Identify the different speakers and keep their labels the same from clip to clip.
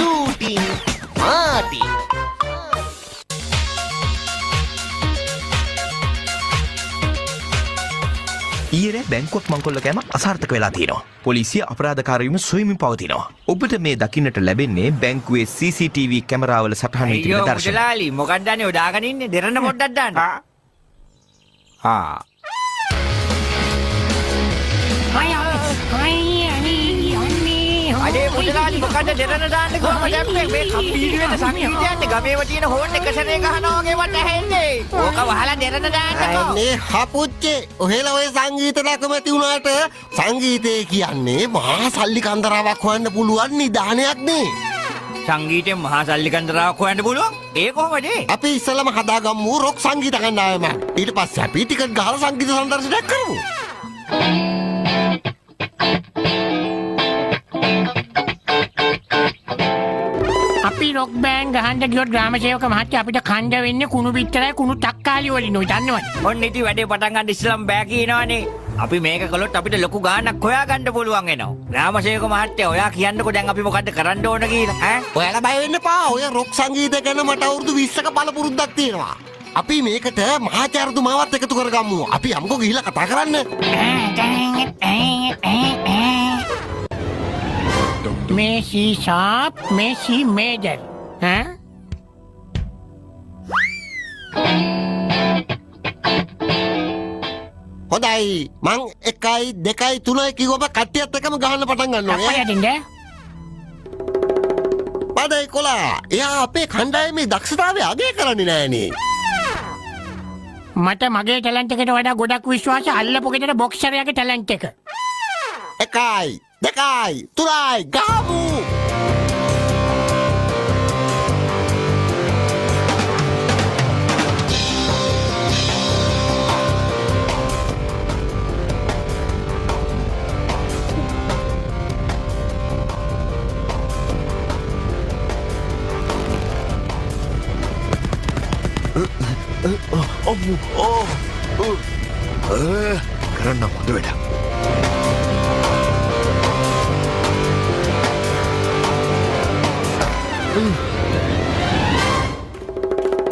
Speaker 1: shooting Marty.
Speaker 2: ඊයේ බැංකුවක් මංකොල්ල කෑමක් අසාර්ථක වෙලා තියෙනවා. පොලිසිය අපරාධකාරයම සොයමින් පවතිනවා. ඔබට මේ දකින්නට ලැබෙන්නේ බැංකුවේ CCTV කැමරාවල සටහන් වී තිබෙන දර්ශන.
Speaker 3: මුදලාලි මොකක්ද අනේ ඔය දාගෙන ඉන්නේ? දෙරන්න පොඩ්ඩක් දාන්න. අනේ මුදලාලි මොකක්ද දෙරන්න දාන්න කොහමද මේ කම්පියුටරේ සංගීතයන්නේ ගමේම තියෙන හෝන් එක සැරේ ගහනවා වගේ වට ඇහෙන්නේ. ඕක වහලා දෙරන්න දාන්නකෝ.
Speaker 1: අනේ හපුච්චේ ඔහෙලා ඔය සංගීත නැකමැති වුණාට සංගීතය කියන්නේ මහා සල්ලි කන්දරාවක් හොයන්න පුළුවන් නිදානයක් නේ.
Speaker 3: සංගීතයෙන් මහා සල්ලි කන්දරාවක් හොයන්න පුළුවන්? ඒ කොහොමද?
Speaker 1: අපි ඉස්සලම හදාගමු රොක් සංගීත කණ්ඩායම. ඊට පස්සේ අපි ටිකට් ගහලා සංගීත සංදර්ශනයක් කරමු.
Speaker 4: අපි රොක් බෑන්ඩ් ගහන්න ගියොත් ග්‍රාම සේවක මහත්තයා අපිට කණ්ඩ වෙන්නේ කුණු පිටරයි කුණු තක්කාලි වලින් ඔය දන්නවද?
Speaker 3: ඔන්න ඉතින් වැඩේ පටන් ගන්න ඉස්සලම බෑ කියනවනේ. අපි මේක කළොත් අපිට ලොකු ගාණක් හොයාගන්න පුළුවන් වෙනවා. ග්‍රාම සේවක මහත්තයා ඔයා කියන්නකෝ දැන් අපි මොකද්ද කරන්න ඕන කියලා ඈ?
Speaker 1: ඔයාලා බය වෙන්න එපා. ඔය රොක් සංගීතය ගැන මට අවුරුදු 20ක බලපුරුද්දක් තියෙනවා. අපි මේකට මහාචාර්යතුමාවත් එකතු කරගමු. අපි යමුකෝ ගිහිල්ලා කතා කරන්න.
Speaker 4: මේසි ෂාප් මේසි මේජර් ඈ
Speaker 1: හොඳයි මං 1 2 3 කිව්වම කට්ටියත් එකම ගහන්න පටන් ගන්නවා.
Speaker 4: අපයටින්ද
Speaker 1: බඩේ කොලා එයා අපේ කණ්ඩායමේ දක්ෂතාවය අගය කරන්නේ නෑනේ.
Speaker 4: මට මගේ ටැලන්ට් එකට වඩා ගොඩක් විශ්වාස අල්ලපු ගෙදර බොක්සරයාගේ ටැලන්ට් එක.
Speaker 1: 1 2 3 ගහමු.
Speaker 2: කරන්න හොඳ වැඩක්.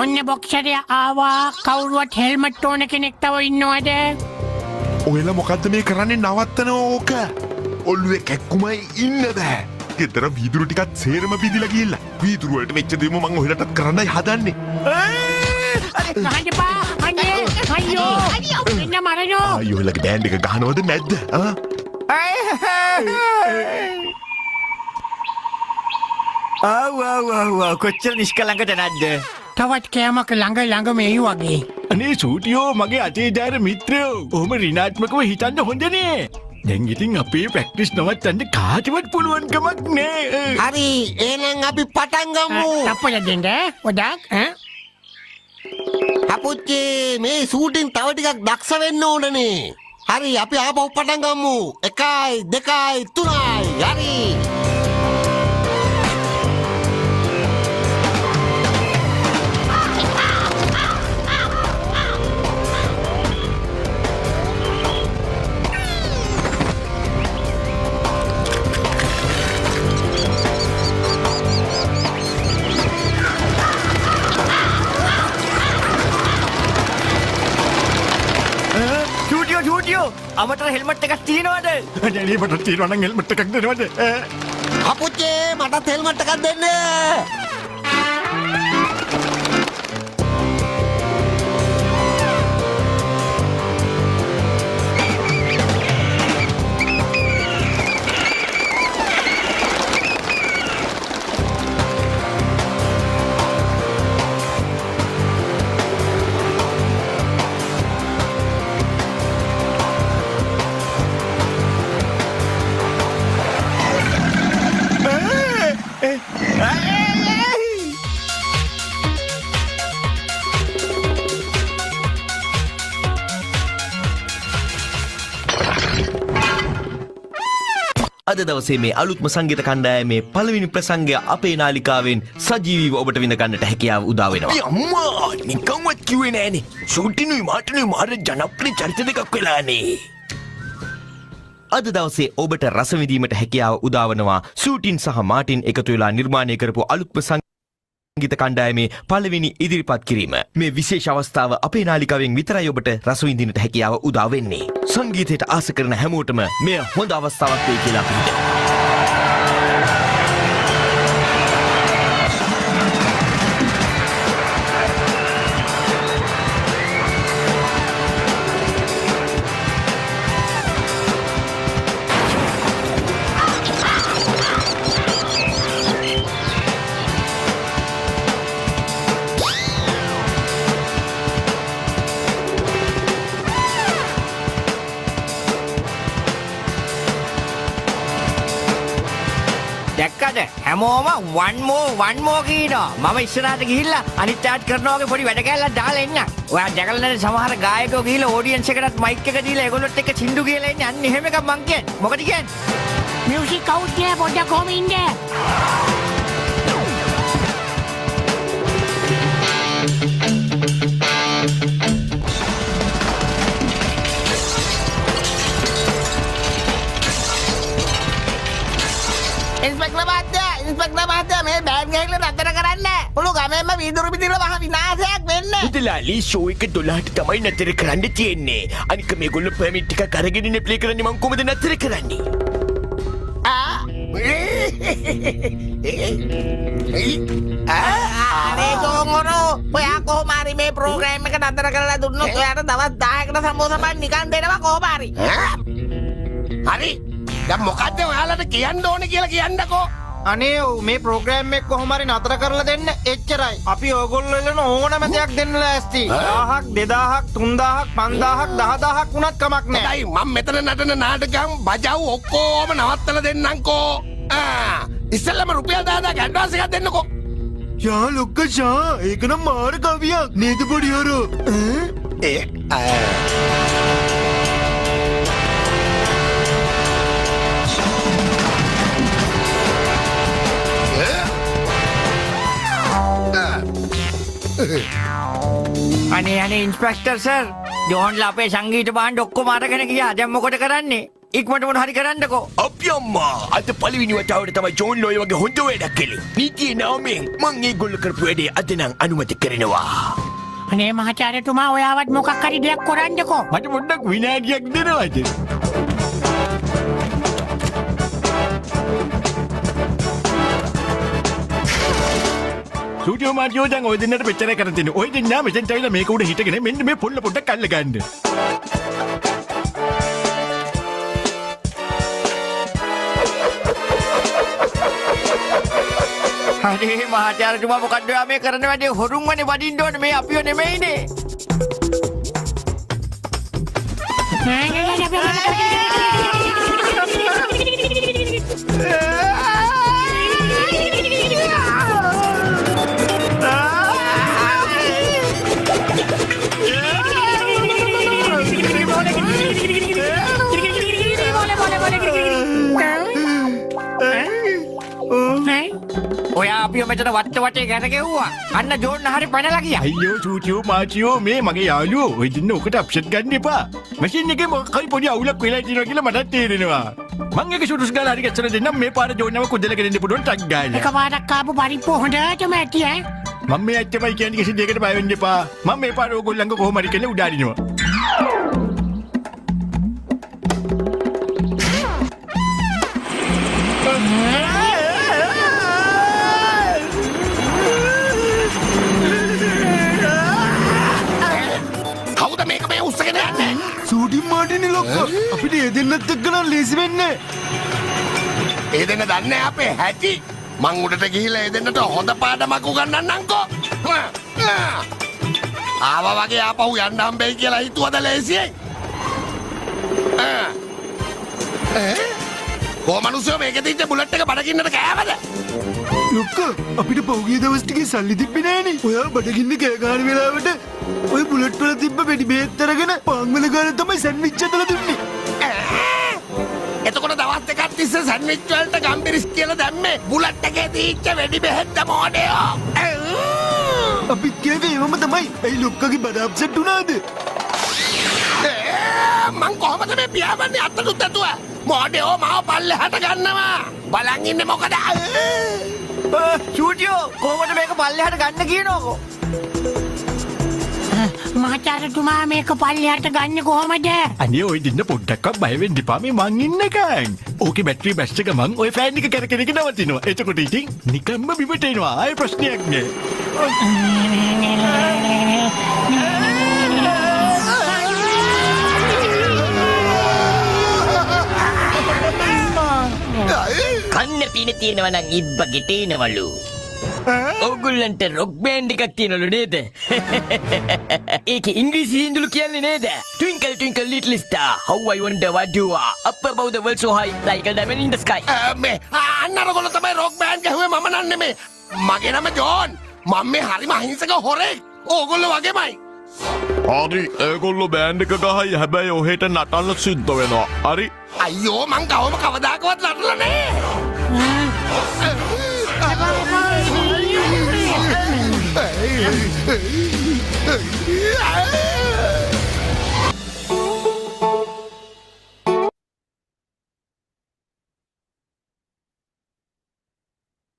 Speaker 4: ඔන්න බොක්සරයා ආවා. කවුරුවත් හෙල්මට් ඕන කෙනෙක් තව ඉන්නවද?
Speaker 5: ඔයලා මොකද්ද මේ කරන්නේ? නවත්තන ඕක. ඔල්ලුවේ කැක්කුමයි ඉන්න බෑ. ගෙදර වීදුරු ටිකත් සේරම බිඳිලා ගිහිල්ලා. වීදුරු වලට වෙච්ච දේම මං ඔහෙලටත් කරන්නයි හදන්නේ.
Speaker 4: ගහන්නපා අනේ අයියෝ එන්න මරනෝ.
Speaker 5: අයියෝ ඔයලාගේ බෑන්ඩ් එක ගහනවද නැද්ද?
Speaker 3: කොච්චර නිෂ්කලංකද නැද්ද?
Speaker 4: තවත් කෑමක් ළඟ මේ වගේ.
Speaker 6: අනේ සූටියෝ මගේ අතේ ජාර මිත්‍රයෝ ඔහොම ඍණාත්මකව හිතන්න හොඳනේ. දැන් ඉතින් අපේ ප්‍රැක්ටිස් නවත්තන්න කාටවත් පුළුවන්කමක් නෑ.
Speaker 1: හරි එහෙනම් අපි පටන් ගමු.
Speaker 4: තප්පල දෙන්න පොඩක්
Speaker 1: අපුච්චි මේ ෂූටින් තව ටිකක් දක්ෂ වෙන්න ඕනනේ. හරි අපි ආපහු පටන් ගමු. 1 2 3 හරි.
Speaker 3: අමතර හෙල්මට් එකක් තියෙනවද?
Speaker 6: අනේ මට තියෙනවා නම් හෙල්මට් එකක් දෙනවද?
Speaker 1: අපුච්චි මටත් හෙල්මට් එකක් දෙන්න.
Speaker 2: අද දවසේ මේ අලුත්ම සංගීත කණ්ඩායමේ පළවෙනි ප්‍රසංගය අපේ නාලිකාවෙන් සජීවීව ඔබට විඳ ගන්නට හැකියාව උදා වෙනවා.
Speaker 5: අම්මා නිකන්වත් කිව්වේ නෑනේ. ෂූටිනුයි මාටනුයි මාර ජනප්‍රිය චරිත දෙකක් වෙලානේ.
Speaker 2: අද දවසේ ඔබට රස විඳීමට හැකියාව උදා වනවා සූටින් සහ මාටින් එකතු වෙලා නිර්මාණය කරපු අලුත්ම සංගීත කණ්ඩායමේ පළවෙනි ඉදිරිපත් කිරීම. මේ විශේෂ අවස්ථාව අපේ නාලිකාවෙන් විතරයි ඔබට රස විඳින්නට හැකියාව උදා වෙන්නේ. සංගීතයට ආස කරන හැමෝටම මෙය හොඳ අවස්ථාවක් වෙයි කියලා අපි හිතනවා.
Speaker 3: දැක්කද හැමෝම one more කියනවා. මම ඉස්සරහට ගිහිල්ලා අනිත් ටාට් කරනවා වගේ පොඩි වැඩ කැල්ලක් දාලා එන්න. ඔයා දැකලා නැති සමහර ගායකයෝ ගිහිල්ලා ඔඩියන්ස් එකටත් මයික් එක දීලා ඒගොල්ලොත් එක්ක සින්දු කියලා එන්නේ. අන්න එහෙම එකක් මං කියන්නේ. මොකද කියන්නේ?
Speaker 4: මියුසික් අවුට් නේ පොඩ්ඩක් කොහොම ඉන්නේ?
Speaker 7: ඉන්ස්පෙක්ටර් මහත්තයා මේ බෑග් ගහලා නතර කරන්න. මුළු ගමෙන්ම වීදුරු පිටිල මහ විනාශයක් වෙන්නේ.
Speaker 6: මුදලාලි ෂෝ එක 12ට තමයි නතර කරන්න තියෙන්නේ. අනික මේගොල්ලෝ පර්මිට් එකක් අරගෙන ඉන්නේ ප්ලේ කරන්නේ මං කොහොමද නතර කරන්නේ?
Speaker 7: අනේ ගෝංගොරෝ ඔයා කොහොම හරි මේ ප්‍රෝග්‍රෑම් එක නතර කරලා දුන්නොත් ඔයාට දවස් 10කට සම්බෝධ පන් නිකන් දෙනවා කොහොම හරි.
Speaker 1: හරි දැන් මොකද්ද ඔයාලට කියන්න ඕනේ කියලා කියන්නකෝ.
Speaker 8: අනේ මේ ප්‍රෝග්‍රෑම් එක කොහොම හරි නතර කරලා දෙන්න එච්චරයි. අපි ඕගොල්ලෝ එළන ඕනම දෙයක් දෙන්න ලෑස්ති. 1000ක් 2000ක් 3000ක් 5000ක් 10000ක් වුණත් කමක් නැහැ.
Speaker 1: හොඳයි මම මෙතන නටන නාටකම් බජව් ඔක්කොම නවත්තලා දෙන්නම්කෝ. ඉස්සෙල්ලාම රුපියල් 10000ක් ඇඩ්වාන්ස් එකක් දෙන්නකෝ.
Speaker 6: යා ලොක්කෂා ඒක නම් මාර කවියක් නේද පොඩියරෝ?
Speaker 3: අනේ ඉන්ස්පෙක්ටර් සර් ජෝන්ලා අපේ සංගීත භාණ්ඩ ඔක්කොම අරගෙන ගියා. දැන් මොකද කරන්නේ? ඉක්මනට මොන හරි කරන්නකෝ.
Speaker 6: අපි අම්මා අද පළවෙනි වතාවට තමයි ජෝන් ලෝය වගේ හොඳ වැඩක් කළේ. නීතියේ නාමයෙන් මං ඒගොල්ලෝ කරපු වැඩේ අද නම් අනුමත කරනවා.
Speaker 4: අනේ මහාචාර්යතුමා ඔයාවත් මොකක් හරි දෙයක් කරන්නකෝ.
Speaker 6: මට පොඩ්ඩක් විනාඩියක් දෙනවද? සූටියෝ මාටියෝ දැන් ඔය දෙන්නට මෙච්චරයි කරන් තියෙන්නේ. ඔය දෙන්නා මෙතෙන්ට ඇවිල්ලා මේක උඩ හිටගෙන මෙන්න මේ පොල්ල පොඩ්ඩක් අල්ල ගන්න.
Speaker 3: අනේ මහාචාර්යතුමා මොකද්ද ඔයා මේ කරන වැඩේ? හොරුන්වනේ වදින්න ඕනේ මේ අපිව නෙමෙයිනේ. ඔයා අපිව මෙතන වටේ ගැරගෙව්වා. අන්න ජෝන් හරි පැනලා ගියා.
Speaker 6: අයියෝ සූටියෝ මාටියෝ මේ මගේ යාළුවෝ ඔය දෙන්න ඔකට අප්සෙට් ගන්න එපා. මැෂින් එකේ මොකක් හරි පොඩි අවුලක් වෙලා තියෙනවා කියලා මටත් තේරෙනවා. මං එක ෂුටුස් ගාලා හරි ගැච්චලා දෙන්නම් මේ පාර ජෝන්ව කුදලගෙන ඉන්න පුළුවන් ටක් ගාලා.
Speaker 4: එකපාරක් ආපු පරිප්පු හොඳටම ඇති ඈ.
Speaker 6: මම මේ ඇත්තමයි කියන්නේ කිසි දෙයකට බය වෙන්න එපා. මම මේ පාර ඕගොල්ලන්ව කොහොම හරි කියලා උඩාරිනවා.
Speaker 1: කවුද මේක මේ උස්සගෙන යන්නේ?
Speaker 6: සූටි මාටිනි ලොක්කෝ. අපිට ඒ දෙන්නත් එක්ක නම් ලේසි වෙන්නේ.
Speaker 1: ඒ දෙන්න දන්නේ අපේ හැටි. මං උඩට ගිහිල්ලා ඒ දෙන්නට හොඳ පාඩමක් උගන්වන්නම්කෝ. ආවා වගේ ආපහු යන්න හම්බෙයි කියලා හිතුවද ලේසියි? කොහමනුස්සයෝ මේකේ තියච්ච බුලට් එක බඩගින්නට කෑවද?
Speaker 6: ලොක්කෝ අපිට පහුගිය දවස් ටිකේ සල්ලි තිබ්බේ නෑනේ. ඔයා බඩගින්න කෑ ගන්න වෙලාවට ඔය බුලට් වල තිබ්බ වෙඩි බේත් අරගෙන පාන් වල ගාලා තමයි සැන්ඩ්විච් හදලා දුන්නේ.
Speaker 1: එතකොට දවස් දෙකක් තිස්සේ සැන්ඩ්විච් වලට ගම්බිරිස් කියලා දැම්මේ බුලට් එකේ තියච්ච වෙඩි බෙහෙත් මොඩයෝ.
Speaker 6: අපිත් කියවේ ඒවම තමයි. ඇයි ලොක්කගේ බඩ අප්සෙට් වුණාද?
Speaker 1: මං කොහොමද මේ පියාඹන්නේ අත්තකුත් ඇතුව මොඩයෝ මාව පල්ලෙහාට ගන්නවා බලන් ඉන්නේ මොකද
Speaker 3: චූටියෝ කොහොමද මේක පල්ලෙහාට ගන්න කියනෝකෝ
Speaker 4: මහාචාර්යතුමා මේක පල්ලෙහාට ගන්න කොහොමද?
Speaker 6: අනේ ඔය දෙන්න පොඩ්ඩක්වත් බය වෙන්න එපා මේ මං ඉන්නකන්. ඕකේ බැටරි බැස් එක මං ඔය ෆෑන් එක කරකන එක නවතිනවා. එතකොට ඉතින් නිකම්ම බිමට එනවා. ආයෙ ප්‍රශ්නයක් නෑ.
Speaker 9: කන්න පින තියෙනවා නම් ඉබ්බ ගෙටේනවලු. ඔගොල්ලන්ට රොක් බෑන්ඩ් එකක් තියෙනවලු නේද? ඒකේ ඉංග්‍රීසි හින්දුලු කියන්නේ නේද? Twinkle twinkle little star, how I wonder what you are. Up above the world so high, like a diamond in the sky.
Speaker 1: මේ අන්න අරගොල්ලෝ තමයි රොක් බෑන්ඩ් ගහුවේ මම නන් නෙමේ මගේ නම ජෝන් මම මේ හරිම අහිංසක හොරෙක් ඕගොල්ලෝ වගේමයි
Speaker 5: හරි ඒගොල්ලෝ බෑන්ඩ් එක ගහයි හැබැයි ඔහෙට නටන්න සිද්ධ වෙනවා හරි
Speaker 1: අයියෝ මං කවම කවදාකවත් නටලා නෑ